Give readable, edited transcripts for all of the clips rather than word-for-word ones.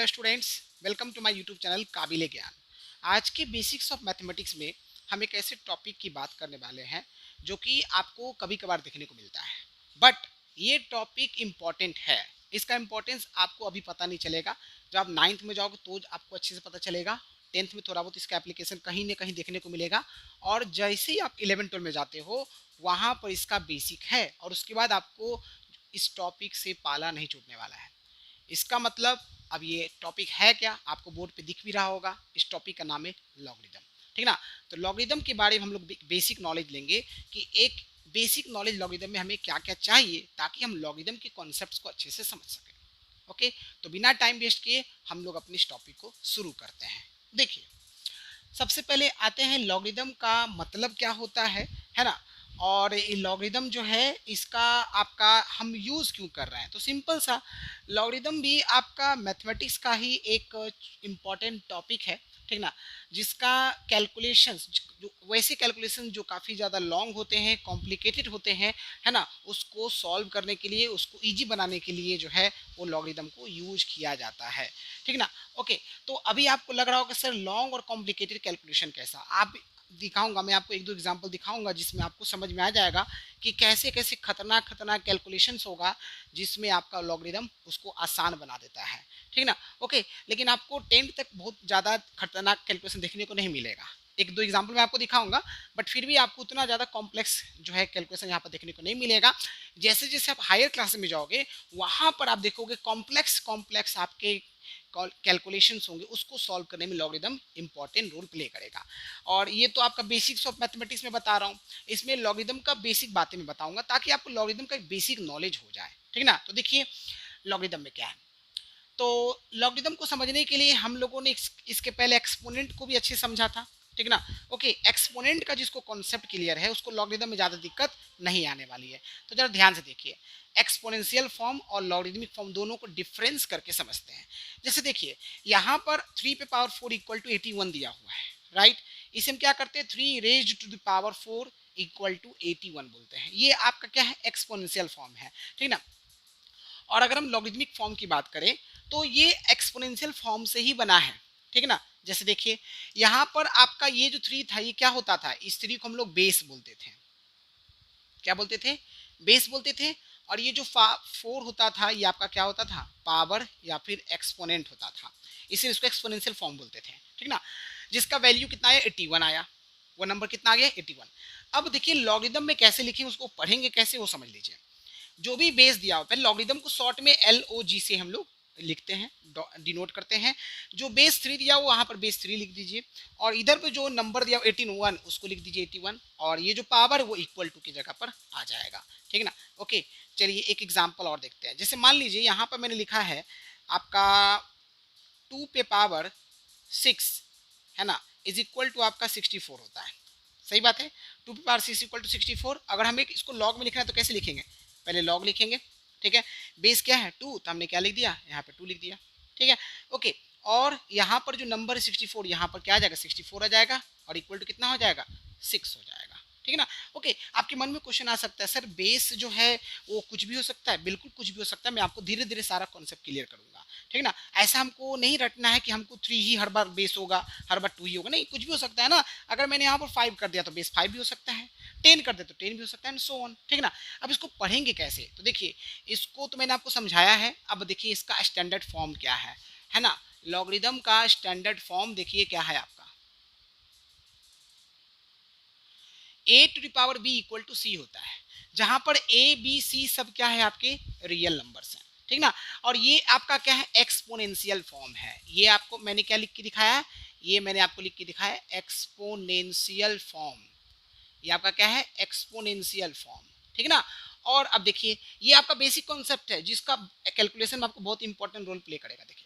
Students, welcome to my YouTube channel Kabile Gyan. आज के basics of mathematics में हम एक ऐसे टॉपिक की बात करने वाले हैं जो कि आपको कभी कभार देखने को मिलता है, बट ये टॉपिक इम्पॉर्टेंट है। इसका इम्पोर्टेंस आपको अभी पता नहीं चलेगा, जब आप नाइन्थ में जाओगे तो आपको अच्छे से पता चलेगा। टेंथ में थोड़ा बहुत इसका एप्लीकेशन कहीं ना कहीं देखने को मिलेगा, और जैसे ही आप 11 12 में जाते हो वहाँ पर इसका बेसिक है, और उसके बाद आपको इस टॉपिक से पाला नहीं छूटने वाला है। इसका मतलब अब ये टॉपिक है क्या, आपको बोर्ड पे दिख भी रहा होगा। इस टॉपिक का नाम है लॉगरिदम। ठीक ना। तो लॉगरिदम के बारे में हम लोग बेसिक नॉलेज लेंगे कि एक बेसिक नॉलेज लॉगरिदम में हमें क्या क्या चाहिए ताकि हम लॉगरिदम के कॉन्सेप्ट्स को अच्छे से समझ सकें। ओके, तो बिना टाइम वेस्ट किए हम लोग अपने इस टॉपिक को शुरू करते हैं। देखिए, सबसे पहले आते हैं लॉगरिदम का मतलब क्या होता है ना। और ये लॉगरिदम जो है इसका आपका हम यूज़ क्यों कर रहे हैं, तो सिंपल सा, लॉगरिदम भी आपका मैथमेटिक्स का ही एक इम्पॉर्टेंट टॉपिक है। ठीक ना। जिसका कैलकुलेशंस, जो वैसे कैलकुलेशन जो काफ़ी ज़्यादा लॉन्ग होते हैं, कॉम्प्लिकेटेड होते हैं, है ना, उसको सॉल्व करने के लिए, उसको ईजी बनाने के लिए जो है वो लॉगरिदम को यूज किया जाता है। ठीक ना। ओके, तो अभी आपको लग रहा होगा सर लॉन्ग और कॉम्प्लिकेटेड कैलकुलेशन कैसा, आप दिखाऊंगा मैं आपको, एक दो एग्जांपल दिखाऊंगा जिसमें आपको समझ में आ जाएगा कि कैसे कैसे खतरनाक खतरनाक कैलकुलेशंस होगा जिसमें आपका लॉगरिदम उसको आसान बना देता है। ठीक ना। ओके, लेकिन आपको 10th तक बहुत ज़्यादा खतरनाक कैलकुलेशन देखने को नहीं मिलेगा। एक दो एग्जाम्पल मैं आपको दिखाऊंगा, बट फिर भी आपको उतना ज़्यादा कॉम्प्लेक्स जो है कैलकुलेशन यहाँ पर देखने को नहीं मिलेगा। जैसे जैसे आप हायर क्लास में जाओगे वहाँ पर आप देखोगे कॉम्प्लेक्स कॉम्प्लेक्स आपके कैलकुलेशंस होंगे, उसको सॉल्व करने में लॉगरिदम इंपॉर्टेंट रोल प्ले करेगा। और ये तो आपका बेसिक्स ऑफ मैथमेटिक्स में बता रहा हूँ, इसमें लॉगरिदम का बेसिक बातें मैं बताऊंगा ताकि आपको लॉगरिदम का एक बेसिक नॉलेज हो जाए। ठीक ना। तो देखिए लॉगरिदम में क्या है, तो लॉगरिदम को समझने के लिए हम लोगों ने इसके पहले एक्सपोनेंट को भी अच्छे समझा था। ठीक ना। ओके, एक्सपोनेंट का जिसको कॉन्सेप्ट क्लियर है उसको लॉगरिदम में ज़्यादा दिक्कत नहीं आने वाली है। तो जरा ध्यान से देखिए, एक्सपोनेंशियल फॉर्म और लॉगरिदमिक फॉर्म दोनों को डिफरेंस करके समझते हैं। जैसे देखिए, यहाँ पर 3 पे पावर 4 इक्वल टू 81 दिया हुआ है, राइट। इसे हम क्या करते हैं, 3 raised to the power 4 equal to 81 बोलते हैं। ये आपका क्या है, एक्सपोनेंशियल फॉर्म है। ठीक ना। और अगर हम लॉगरिदमिक फॉर्म की बात करें तो ये एक्सपोनेंशियल फॉर्म से ही बना है। ठीक है ना। जैसे देखिए, यहाँ पर आपका ये जो 3 था ये क्या होता था, इस 3 को हम लोग बेस बोलते थे। क्या बोलते थे, बेस बोलते थे। और ये जो 4 होता था ये आपका क्या होता था, पावर या फिर एक्सपोनेंट होता था, इसे इसको एक्सपोनेंशियल फॉर्म बोलते थे। ठीक ना। जिसका वैल्यू कितना आया, 81 आया। वो नंबर कितना आ गया, 81। अब देखिए लॉगरिदम में कैसे लिखेंगे, उसको पढ़ेंगे कैसे वो समझ लीजिए। जो भी बेस दिया हो, पहले लॉगरिदम को शॉर्ट में LOG से हम लोग लिखते हैं, डिनोट करते हैं। जो बेस 3 दिया हो वहां पर बेस 3 लिख दीजिए, और इधर पे जो नंबर दिया 18 उसको लिख दीजिए 81, और ये जो पावर वो इक्वल टू की जगह पर आ जाएगा। ठीक है ना। ओके, चलिए एक एग्जांपल और देखते हैं। जैसे मान लीजिए यहाँ पर मैंने लिखा है आपका 2 पे पावर 6, है ना, इज इक्वल टू आपका 64 होता है। सही बात है, 2 पे पावर 6 इक्वल टू 64। अगर हमें इसको लॉग में लिखना है तो कैसे लिखेंगे, पहले लॉग लिखेंगे। ठीक है, बेस क्या है 2, तो हमने क्या लिख दिया, यहाँ पे 2 लिख दिया। ठीक है। ओके, और यहाँ पर जो नंबर है 64, यहाँ पर क्या आ जाएगा, 64 आ जाएगा, और इक्वल टू कितना हो जाएगा, 6 हो जाएगा। ठीक है ना। ओके, आपके मन में क्वेश्चन आ सकता है सर बेस जो है वो कुछ भी हो सकता है, बिल्कुल कुछ भी हो सकता है। मैं आपको धीरे धीरे सारा कॉन्सेप्ट क्लियर करूंगा। ठीक है ना। ऐसा हमको नहीं रटना है कि हमको 3 ही हर बार बेस होगा, हर बार 2 ही होगा, नहीं, कुछ भी हो सकता है ना। अगर मैंने यहाँ पर 5 कर दिया तो बेस 5 भी हो सकता है, 10 कर दे तो 10 भी हो सकता है, एंड सो ऑन। ठीक है ना। अब इसको पढ़ेंगे कैसे, तो देखिए इसको तो मैंने आपको समझाया है। अब देखिए इसका स्टैंडर्ड फॉर्म क्या है ना। लॉगरिदम का स्टैंडर्ड फॉर्म देखिए क्या है आपका, A⁴ होता है, जहां पर A B C सब क्या है, आपके रियल नंबर्स हैं। ठीक ना। और ये आपका क्या है, एक्सपोनेंशियल फॉर्म है। ये आपको मैंने क्या लिख के दिखाया है, ये मैंने आपको लिख के दिखाया है एक्सपोनेंशियल फॉर्म। ये आपका क्या है, एक्सपोनेंशियल फॉर्म। ठीक है ना। और अब देखिए ये आपका बेसिक कॉन्सेप्ट है जिसका कैलकुलेशन में आपको बहुत इंपॉर्टेंट रोल प्ले करेगा। देखिए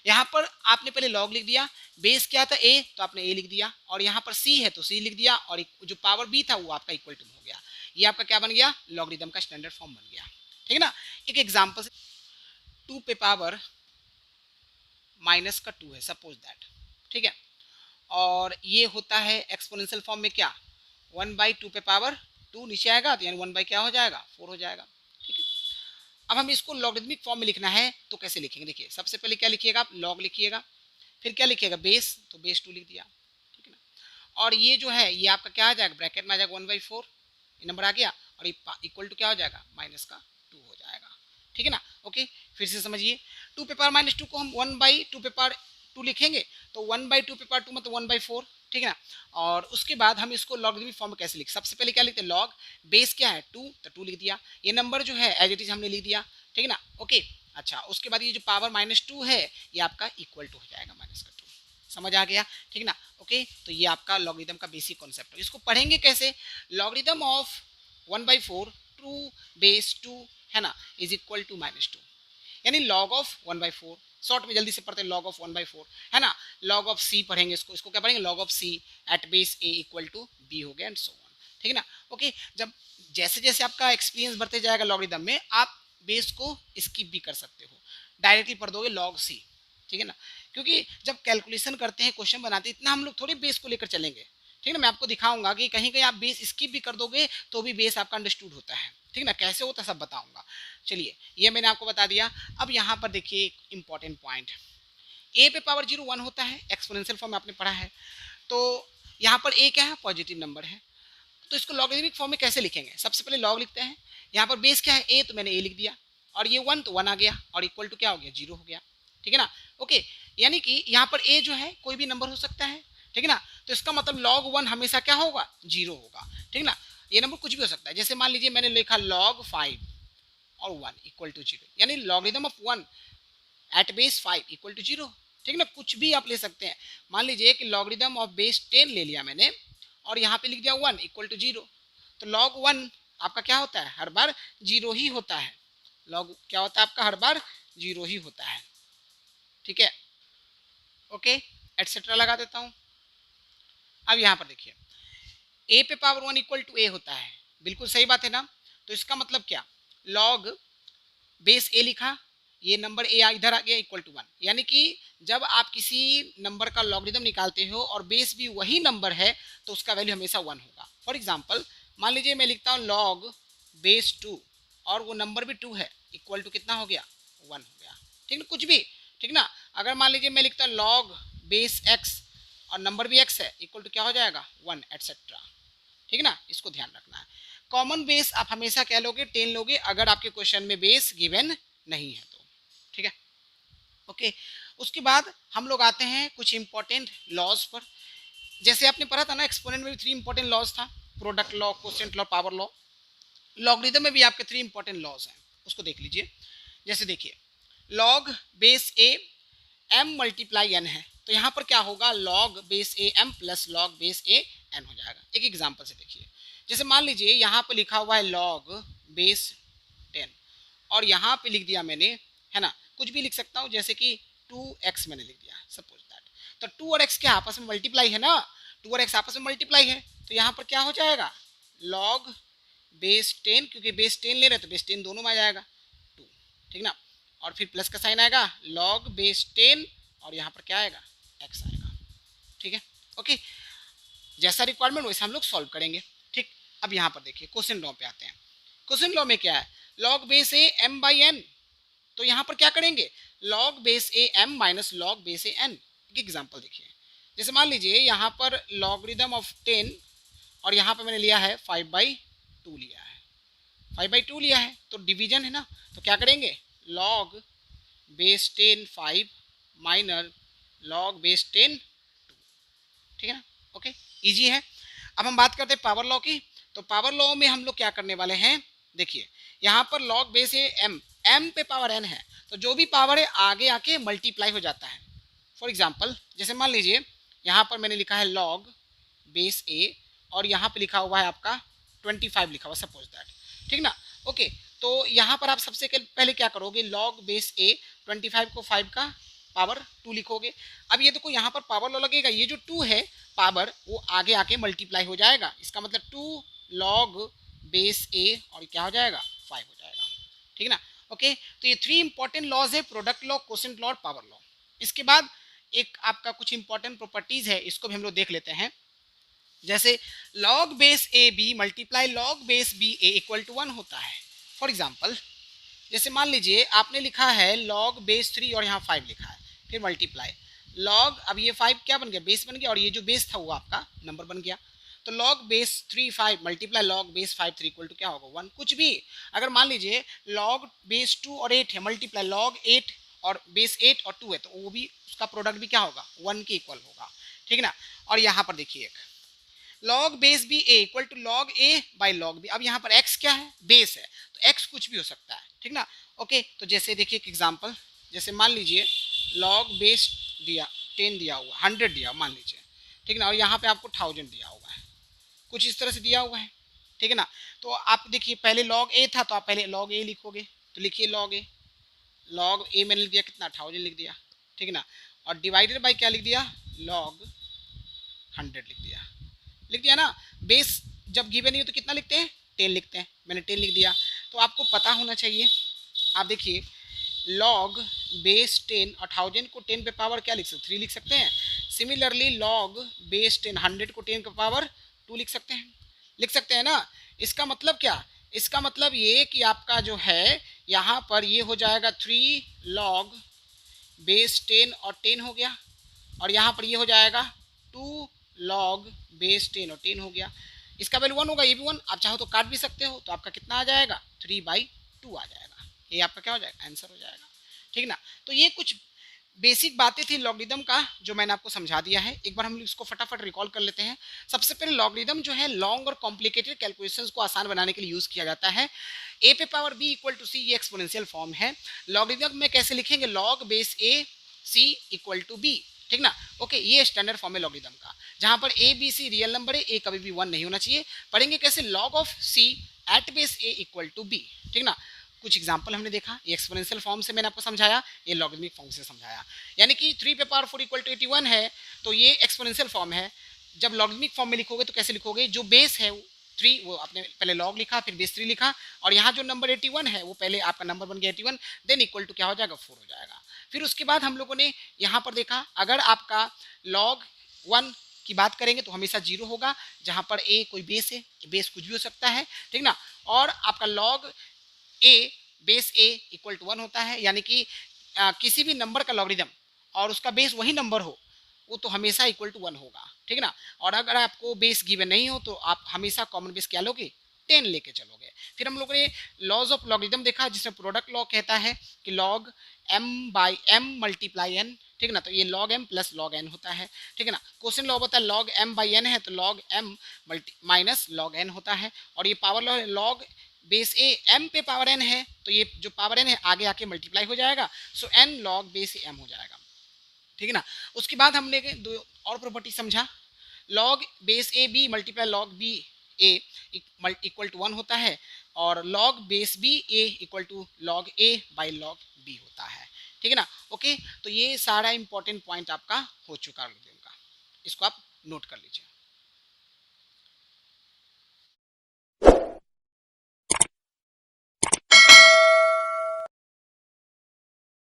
यहाँ पर आपने पहले लॉग लिख दिया, बेस क्या था ए, तो आपने ए लिख दिया, और यहाँ पर सी है तो सी लिख दिया, और जो पावर बी था वो आपका इक्वल टू हो गया। ये आपका क्या बन गया, लॉगरिदम का स्टैंडर्ड फॉर्म बन गया। ठीक है ना। एक एग्जाम्पल से, 2 पे पावर -2 है, सपोज दैट। ठीक है, और ये होता है एक्सपोनेंशियल फॉर्म में क्या, 1/2 पे पावर 2 नीचे आएगा तो यानी 1 बाई क्या हो जाएगा, 4 हो जाएगा। ठीक है। अब हमें इसको लॉगरिदमिक फॉर्म में लिखना है तो कैसे लिखेंगे? देखिए सबसे पहले क्या लिखिएगा आप, लॉग लिखिएगा, फिर क्या लिखिएगा बेस, तो बेस 2 लिख दिया, ठीक है ना। और ये जो है ये आपका क्या आ जाएगा, ब्रैकेट में आ जाएगा 1/4, ये नंबर आ गया, और ये इक्वल टू क्या हो जाएगा, माइनस का 2 हो जाएगा, ठीक है ना। ओके फिर से समझिए, 2 पे पावर -2 को हम 1/2 पे पावर 2 लिखेंगे, तो 1/2 पे पावर 2 मतलब 1/4, ठीक है ना। और उसके बाद हम इसको लॉगरिदमिक फॉर्म में कैसे लिख, सबसे पहले क्या लिखते हैं, लॉग बेस क्या है 2, तो 2 लिख दिया, ये नंबर जो है एज इट इज हमने लिख दिया, ठीक है ना। ओके अच्छा, उसके बाद ये जो पावर -2 है ये आपका इक्वल टू हो जाएगा माइनस का 2, समझ आ गया, ठीक है ना। ओके तो ये आपका लॉगरिदम का बेसिक कॉन्सेप्ट है। इसको पढ़ेंगे कैसे, लॉगरिदम ऑफ 1/4 2 बेस 2 है ना इज इक्वल टू -2, यानी लॉग ऑफ 1/4, शॉर्ट में जल्दी से पढ़ते हैं, लॉग ऑफ 1/4 है ना। लॉग ऑफ सी पढ़ेंगे, इसको क्या पढ़ेंगे, log of C at base A equal to B हो गया एंड सो ऑन, ठीक है ना। ओके जब जैसे जैसे आपका एक्सपीरियंस बढ़ते जाएगा लॉगरिदम में, आप बेस को स्किप भी कर सकते हो, डायरेक्टली पढ़ दोगे लॉग सी, ठीक है ना। क्योंकि जब कैलकुलेशन करते हैं, क्वेश्चन बनाते हैं, इतना हम लोग थोड़ी बेस को लेकर चलेंगे, ठीक है ना। मैं आपको दिखाऊंगा कि कहीं कहीं आप बेस स्किप भी कर दोगे तो भी बेस आपका अंडरस्टूड होता है, ठीक है ना, कैसे होता है सब बताऊंगा। चलिए ये मैंने आपको बता दिया। अब यहाँ पर देखिए एक इंपॉर्टेंट पॉइंट, ए पे पावर 0 1 होता है, एक्सपोनेंशियल फॉर्म में आपने पढ़ा है, तो यहाँ पर ए क्या है, पॉजिटिव नंबर है, तो इसको लॉगरिदमिक फॉर्म में कैसे लिखेंगे, सबसे पहले लॉग लिखते हैं, यहाँ पर बेस क्या है ए, तो मैंने ए लिख दिया, और ये 1 तो 1 आ गया, और इक्वल टू क्या हो गया, 0 हो गया, ठीक है ना। ओके यानी कि यहाँ पर ए जो है कोई भी नंबर हो सकता है, ठीक है ना, तो इसका मतलब लॉग 1 हमेशा क्या होगा, 0 होगा, ठीक है ना। ये नंबर कुछ भी हो सकता है, जैसे मान लीजिए मैंने लिखा log 5 और 1 इक्वल टू 0, यानी logarithm of 1 at base 5 equal to 0, ठीक है ना, कुछ भी आप ले सकते हैं। मान लीजिए कि लॉगरिदम ऑफ बेस 10 ले लिया मैंने, और यहाँ पे लिख दिया 1 इक्वल टू 0, तो log 1 आपका क्या होता है, हर बार 0 ही होता है, log क्या होता है आपका, हर बार 0 ही होता है, ठीक है। ओके एटसेट्रा लगा देता हूँ। अब यहाँ पर देखिए ए पे पावर 1 इक्वल टू ए होता है, बिल्कुल सही बात है ना। तो इसका मतलब क्या, लॉग बेस ए लिखा, ये नंबर ए इधर आ गया इक्वल टू 1, यानी कि जब आप किसी नंबर का लॉगरिदम निकालते हो और बेस भी वही नंबर है तो उसका वैल्यू हमेशा 1 होगा। फॉर एग्जांपल मान लीजिए मैं लिखता हूँ लॉग बेस 2 और वो नंबर भी 2 है, इक्वल टू कितना हो गया, 1 हो गया, ठीक है, कुछ भी, ठीक ना। अगर मान लीजिए मैं लिखता हूँ लॉग बेस एक्स और नंबर भी एक्स है, इक्वल टू क्या हो जाएगा, 1 एटसेट्रा, ठीक है ना, इसको ध्यान रखना है। कॉमन बेस आप हमेशा क्या लोगे, 10 लोगे, अगर आपके क्वेश्चन में बेस गिवन नहीं है तो, ठीक है। ओके उसके बाद हम लोग आते हैं कुछ इंपॉर्टेंट लॉज पर। जैसे आपने पढ़ा था ना एक्सपोनेंट में भी 3 इंपॉर्टेंट लॉज था, product law, quotient law, power law. Logarithm में भी आपके 3 इंपॉर्टेंट लॉज हैं, उसको देख लीजिए। जैसे देखिए log base A M multiply N है, तो यहाँ पर क्या होगा, log base A M plus log base A N हो जाएगा। एक एग्जांपल से देखिए, जैसे मान लीजिए यहाँ पर लिखा हुआ है लॉग बेस 10 और यहाँ पे लिख दिया मैंने, है ना, कुछ भी लिख सकता हूँ, जैसे कि 2x मैंने लिख दिया सपोज दैट, तो 2 और x क्या आपस में मल्टीप्लाई है ना, 2 और x आपस में मल्टीप्लाई है, तो यहाँ पर क्या हो जाएगा, लॉग बेस 10, क्योंकि बेस 10 ले रहे तो बेस 10 दोनों में आ जाएगा 2, ठीक ना, और फिर प्लस का साइन आएगा, लॉग बेस 10 और यहाँ पर क्या आएगा, x आएगा, ठीक है। ओके जैसा रिक्वायरमेंट वैसे हम लोग सॉल्व करेंगे, ठीक। अब यहाँ पर देखिए क्वेश्चन लॉ पे आते हैं। क्वेश्चन लॉ में क्या है, log base A M by N, तो यहाँ पर क्या करेंगे, log base A M minus log base A N. एक एग्जांपल देखिए, जैसे मान लीजिए यहाँ पर लॉगरिदम ऑफ 10 और यहाँ पर मैंने लिया है 5/2 लिया है, 5/2 लिया है, तो डिवीजन है ना, तो क्या करेंगे, log base 10 5 minor log base 10 2, ठीक है ना। ओके इजी है। अब हम बात करते हैं पावर लॉ की, तो पावर लॉ में हम लोग क्या करने वाले हैं, देखिए यहाँ पर लॉग बेस है एम, एम पे पावर एन है, तो जो भी पावर है आगे आके मल्टीप्लाई हो जाता है। फॉर एग्जांपल जैसे मान लीजिए यहाँ पर मैंने लिखा है लॉग बेस ए और यहाँ पे लिखा हुआ है आपका 25 लिखा हुआ सपोज दैट, ठीक ना। ओके तो यहाँ पर आप सबसे पहले क्या करोगे, लॉग बेस ए 25 को 5 का पावर 2 लिखोगे। अब ये देखो यहाँ पर पावर लॉ लगेगा, ये जो 2 है पावर वो आगे आके मल्टीप्लाई हो जाएगा, इसका मतलब 2 लॉग बेस ए और क्या हो जाएगा 5 हो जाएगा, ठीक है ना। ओके तो ये 3 इंपॉर्टेंट लॉज है, प्रोडक्ट लॉ, क्वोशिएंट लॉ और पावर लॉ। इसके बाद एक आपका कुछ इंपॉर्टेंट प्रॉपर्टीज है, इसको भी हम लोग देख लेते हैं। जैसे log base A B multiply log base B A equal to 1 होता है। फॉर एग्जाम्पल जैसे मान लीजिए आपने लिखा है लॉग बेस 3 और यहाँ 5 लिखा है, फिर मल्टीप्लाई लॉग, अब ये 5 क्या बन गया, बेस बन गया, और ये जो बेस था वो आपका नंबर बन गया। तो log base 3 5 multiply log base 5 3 equal to क्या होगा 1, कुछ भी। अगर मान लीजिए लॉग बेस 2 और 8 है, मल्टीप्लाई लॉग 8 और बेस 8 और 2 है, तो वो भी उसका प्रोडक्ट भी क्या होगा 1 के इक्वल होगा, ठीक है ना। और यहाँ पर देखिए एक log base B A equal to log A by log B. अब यहाँ पर x क्या है, बेस है, तो x कुछ भी हो सकता है, ठीक ना। ओके, तो जैसे देखिए एक एग्जांपल, जैसे मान लीजिए लॉग बेस दिया 10 दिया हुआ, 100 दिया मान लीजिए, ठीक ना, और यहाँ पे आपको 1000 दिया हुआ है, कुछ इस तरह से दिया हुआ है, ठीक है ना। तो आप देखिए पहले लॉग ए था, तो आप पहले लॉग ए लिखोगे, तो लिखिए लॉग ए मैंने लिख दिया कितना 1000 लिख दिया, ठीक है ना, और डिवाइडेड बाई क्या लिख दिया लॉग 100 लिख दिया ना। बेस जब गिवन नहीं हो तो कितना लिखते हैं 10 लिखते हैं, मैंने 10 लिख दिया। तो आपको पता होना चाहिए, आप देखिए लॉग बेस 10 और 1000 को 10 पे पावर क्या लिख सकते 3 लिख सकते हैं। सिमिलरली लॉग बेस 10 100 को 10 पे पावर 2 लिख सकते हैं ना। इसका मतलब क्या, इसका मतलब ये कि आपका जो है यहाँ पर ये हो जाएगा 3 लॉग बेस 10 और 10 हो गया, और यहाँ पर ये हो जाएगा 2 लॉग बेस 10 और 10 हो गया। इसका वैल्यू 1 होगा, ये भी 1, आप चाहो तो काट भी सकते हो, तो आपका कितना आ जाएगा 3/2 आ जाएगा, ये आपका क्या हो जाएगा आंसर हो जाएगा, ठीक ना। तो ये कुछ बेसिक बातें थी लॉगरिदम का जो मैंने आपको समझा दिया है। एक बार हम इसको फटाफट रिकॉल कर लेते हैं। सबसे पहले लॉगरिदम जो है लॉन्ग और कॉम्प्लिकेटेड कैलकुलेशंस को आसान बनाने के लिए यूज किया जाता है। ए पे power B equal to C ये एक्सपोनेंशियल फॉर्म है। लॉगरिदम में कैसे लिखेंगे, log base A C equal to B, ठीक ना। ओके, ये स्टैंडर्ड फॉर्म है लॉगरिदम का, जहां पर A B C real number है, ए कभी भी 1 नहीं होना चाहिए। पढ़ेंगे कैसे, log of C at base A equal to B, ठीक ना। कुछ एग्जांपल हमने देखा, ये एक्सपोनेंशियल फॉर्म से मैंने आपको समझाया, ये लॉगरिथमिक फॉर्म से समझाया। यानी कि 3 पे पावर 4 इक्वल टू 81 है, तो ये एक्सपोनेंशियल फॉर्म है। जब लॉगरिथमिक फॉर्म में लिखोगे तो कैसे लिखोगे, जो बेस है 3 वो आपने पहले लॉग लिखा, फिर बेस 3 लिखा, और यहाँ जो नंबर 81 है वो पहले आपका नंबर बन गया 81, देन इक्वल टू क्या हो जाएगा 4 हो जाएगा। फिर उसके बाद हम लोगों ने यहाँ पर देखा, अगर आपका लॉग 1 की बात करेंगे तो हमेशा 0 होगा, जहाँ पर ए कोई बेस है, बेस कुछ भी हो सकता है, ठीक ना। और आपका log A base A equal to 1 होता है, यानी कि किसी भी नंबर का लॉगरिदम और उसका बेस वही नंबर हो, वो तो हमेशा इक्वल टू 1 होगा, ठीक है ना। और अगर आपको बेस गिवन नहीं हो तो आप हमेशा कॉमन बेस क्या लोगे 10 लेके चलोगे। फिर हम लोगों ने लॉज ऑफ लॉगरिदम देखा, जिसमें प्रोडक्ट लॉ कहता है कि log m by m multiply n, ठीक है ना, तो ये log m plus log n होता है, ठीक है ना। क्वेश्चन लॉ होता है log m बाई n है तो log m minus log n होता है, और ये पावर लॉ log बेस ए m पे पावर n है, तो ये जो पावर n है आगे आके मल्टीप्लाई हो जाएगा, सो n log बेस ए m हो जाएगा, ठीक है ना। उसके बाद हमने दो और प्रॉपर्टी समझा, log base A B multiply log B A equal to 1 होता है, और log base B A equal to log A by log B होता है, ठीक है ना। ओके, तो ये सारा इंपॉर्टेंट पॉइंट आपका हो चुका है, इसको आप नोट कर लीजिए।